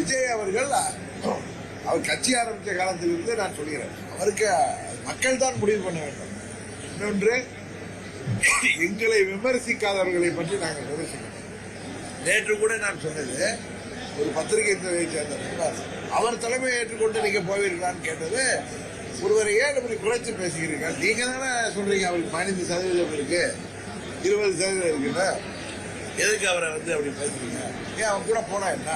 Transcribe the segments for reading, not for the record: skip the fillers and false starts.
விஜய் அவர்கள் அவர் கட்சி ஆரம்பித்த காலத்திலிருந்து நான் சொல்கிறேன், அவருக்கு மக்கள் தான் முடிவு பண்ண வேண்டும். இன்னொன்று, எங்களை விமர்சிக்காதவர்களை பற்றி நாங்கள் விமர்சிக்கிறோம். நேற்று கூட நான் சொன்னது, ஒரு பத்திரிகை துறையை சேர்ந்த அவர் தலைமையை ஏற்றுக்கொண்டு நீங்க போவீர்களான்னு கேட்டது, ஒருவரை ஏன் இப்படி குறைச்சு பேசுகிறீர்கள்? நீங்க தானே சொல்றீங்க அவருக்கு 15% இருக்கு, 20% இருக்குன்னு. எதுக்கு அவரை அப்படி பேசுறீங்க? ஏன் அவன் கூட போனா என்ன?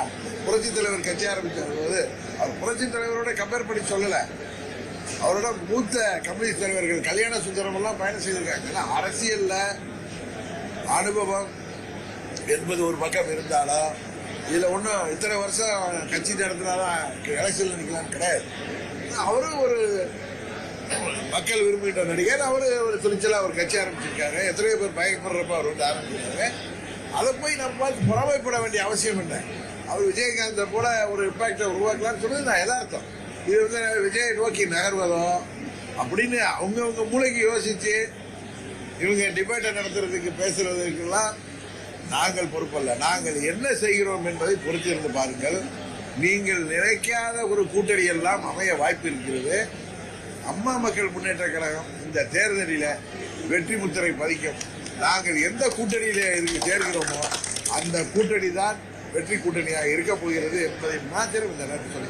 புரட்சி தலைவர் கட்சி ஆரம்பிச்சார் போது அவர் புரட்சி தலைவரோட கம்பேர் பண்ணி சொல்லல. அவரோட மூத்த கம்யூனிஸ்ட் தலைவர்கள் கல்யாண சுந்தரம் எல்லாம் பயணம் செய்திருக்காங்க. அரசியல்ல அனுபவம் என்பது ஒரு பக்கம் இருந்தாலும் இதுல ஒன்றும் இத்தனை வருஷம் கட்சி நடத்தினாதான் எலெக்ஷன்ல நிற்கலான்னு கிடையாது. அவரும் ஒரு மக்கள் விரும்புகின்ற நடிகர். அவரு ஒரு துணிச்சலா ஒரு கட்சி ஆரம்பிச்சிருக்காரு. எத்தனையோ பேர் பயப்படுறப்ப அவர் ஆரம்பிச்சிருக்காரு. அதை போய் நம்ம பார்த்து புறமைப்பட வேண்டிய அவசியம் இல்லை. அவர் விஜயகாந்தை போல ஒரு இம்பாக்டை உருவாக்கலாம்னு சொன்னது நான் எதார்த்தம். இது விஜய் நோக்கி நகர்வதோ அப்படின்னு அவங்கவுங்க மூளைக்கு யோசிச்சு இவங்க டிபேட்டை நடத்துறதுக்கு பேசுறதுக்கெல்லாம் நாங்கள் பொறுப்பல்ல. நாங்கள் என்ன செய்கிறோம் என்பதை பொறுத்திருந்து பாருங்கள். நீங்கள் நினைக்காத ஒரு கூட்டணி எல்லாம் அமைய வாய்ப்பு இருக்கிறது. அம்மா மக்கள் முன்னேற்ற கழகம் இந்த தேர்தலில் வெற்றி முத்திரை பதிக்கும். நாங்கள் எந்த கூட்டணியில சேர்கிறோமோ அந்த கூட்டணி தான் வெற்றி கூட்டணியாக இருக்க போகிறது என்பதை மாத்திரம் இந்த நேரத்தில்